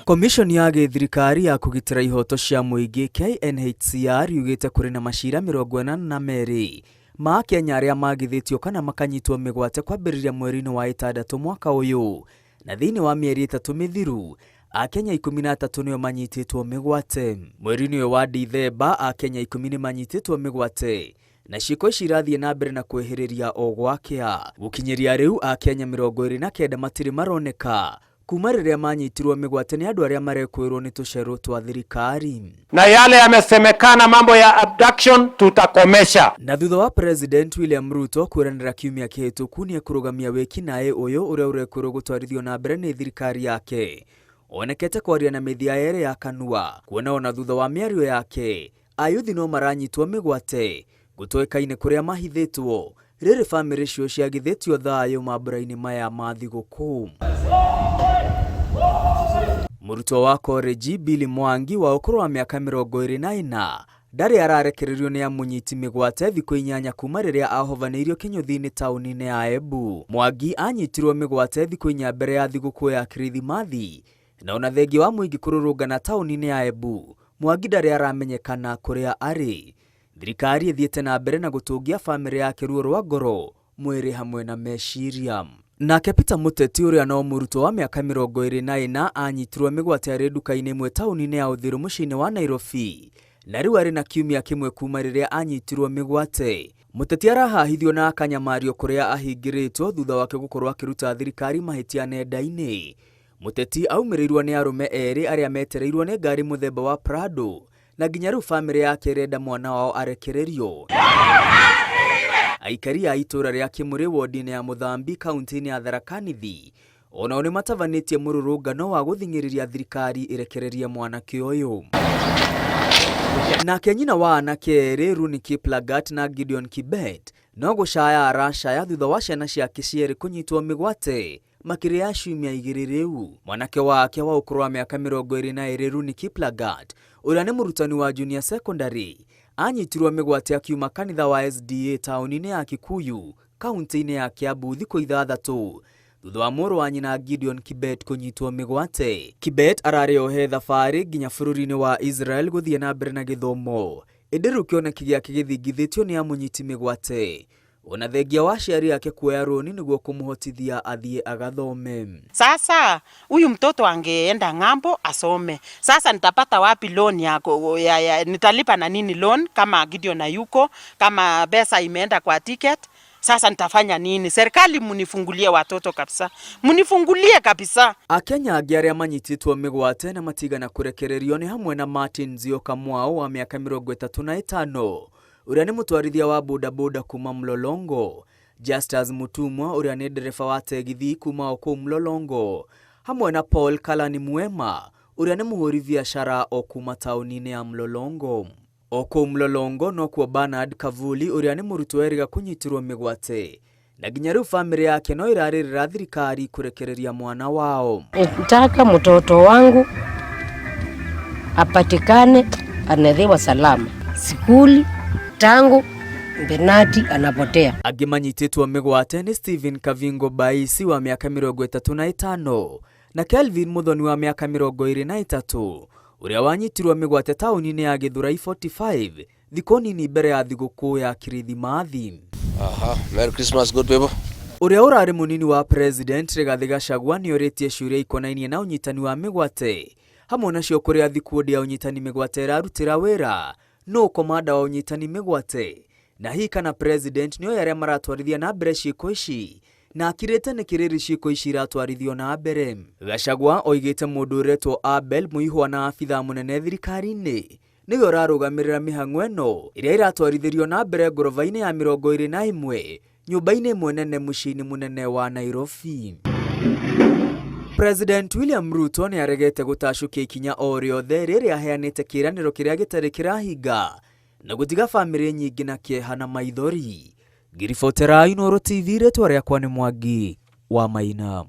Commission ya thirikari ya kugitira ihoto cia muingi KNHCR yugite kuri na mashira 42 ma Kenya aria magithitio kana makanyitwo migwate kwambiriria mweri-ini wa 6 mwaka uyu, na thiini wa mieri 3 mithiru Akenya 13 nio manyititwo migwate. Mweri-ini wa Dithemba Akenya 10 ni manyititwo migwate, na ciiko cirathie na mbere na kwehiriria o gwakea. Gukinyiria riu Akenya 29 matiri maroneka kuma riria manyitirwo migwate ni andu aria marekwirwo ni tucero twa thirikari. Na yale yamesemekana mambo ya abduction tutakomesha. Na thutha wa President William Ruto kuranira kiumia kihituku ni kurugamia wiki nae uyu uria urekwirwo gutwarithio na mbere ni thirikari yake onekete kwaria na mithia ere ya kanua, kuona ona thutha wa miario yake ayuthi no maranyitwo migwate gutoekaine kuria mahithitwo riri family cio ciagithitio thayo mambura-ini maya ma thiguku. Murutwo wa college Billy Mwangi wa ukuru wa miaka 24 ndari ararekererio ni amunyiti migwate thiku 8 kuma riria ahovaneirio kinyuthi-ini tauni-ini ya Embu. Mwangi anyitirwo migwate thiku 4 mbere ya thiguku ya Kirithimathi, na ona thengi wa muingi kururungana tauni-ini ya Embu, Mwangi ndari aramenyekana kuria ari. Thirikari ithiete na mbere na gutungia family yake ruo rwa ngoro, mwiri hamwe na meciria. Nake Peter Muteti uria no murutwo wa miaka 24 anyitirwo migwate ari nduka-ini imwe tauni-ini ya Uthiru muciĩ-ini wa Nairobi, na riu ari na kiumia kimwe kuma riria anyitirwo migwate. Muteti arahahithio na akanyamario kuria ahingiritwo thutha wake gukorwo akiruta thirikari mahitia nenda-ini. Muteti aumirirwo ni arume eri aria metereirwo ni ngari muthemba wa Prado, na nginya riu family yake irenda mwana wao arekererio. Aikari a itura ria Kimuri ward-ini ya Muthambi kaunti-ini ya Tharaka Nithi onao ni matavanitie mururungano wa guthingiriria thirikari irekererie mwanake uyu. Nake nyina wa anake eri Runi Kiplagat na Gideon Kibet no gucaya aracaya thutha wa ciana ciake cieri kunyitwo migwate makiria ya ciumia 2 riu. Mwanake wake wa ukuru wa miaka 22 Runi Kiplagat uria ni murutani wa junior secondary anyitirwo migwate akiuma kanitha wa SDA tauni-ini ya Kikuyu kaunti-ini ya Kiambu thiku 6 thutha wa muru wa nyina Gideon Kibet kunyitwo migwate. Kibet arari ohe thabari nginya bururi-ini wa Israel guthie na mbere na githomo, indi riu kioneki giake githingithitio ni amunyiti migwate, ona thengia wa ciari yake kuoya roni niguo kumuhotithia athie agathome. Sasa huyu mtoto angeenda ng'ambo asome. Sasa nitapata wapi loan yako nitalipa na nini loan kama Gideon na yuko, kama pesa imeenda kwa ticket? Sasa nitafanya nini? Serikali munifungulie watoto kabisa. Munifungulie kabisa. Akenya angi aria manyititwo migwate na matigana kurekererio ni hamwe na Martin Zioka Mwao wa miaka 35 uria ni mutwarithia wa bodaboda kuma Mlolongo, Justus Mutumwa uria ni dereva wa tegithi kuma o Mlolongo, hamwe na Paul Kalani Mwema uria ni muhuri biashara o kuma tauni-ini ya Mlolongo. O Mlolongo no kuo Bernard Kavuli uria ni murutwo eriga kunyitirwo migwate, na nginya riu family yake no iraririra thirikari kurekereria mwana wao. Nataka mtoto wangu apatikane, anadhiwa salama. Sikuli tangu Benati anapotea. Angi manyititwo migwate ni Stephen Kavingo Baisi wa miaka 35 na Kelvin Muthoni wa miaka 23 uria wanyitirwo migwate tauni-ini ya Githurai 45 thiku nini mbere ya thiguku ya Kirithimathi. Merry Christmas good people. Uria urari munini wa President Rigathi Gachagua ni oritie ciuria ikonainie na unyitani wa migwate, hamwe nacio kuria thikundi ya unyitani migwate irarutira wira no komanda wa unyitani migwate, na hii kana President nio yaria maratwarithia na mbere ciiko ici, na akirete ni kiriri ciiko ici iratwarithio na mbere. Gachagua oigite mundu uretwo Abel Muihwa na afitha munene thirikari-ini niwe urarugamirira mihang'o ino iria iratwarithirio na mbere ngoroba-ini ya 21 nyumba-ini imwe nene muciĩ-ini munene wa Nairobi. President William Ruto ni aregete gutacukia ikinya o riothe riria aheanite kiraniro kiria gitari kirahinga na gutiga family nyingi na kieha na maithori. Ngiribotera Inooro TV, retwa riakwa ni Mwangi wa Maina.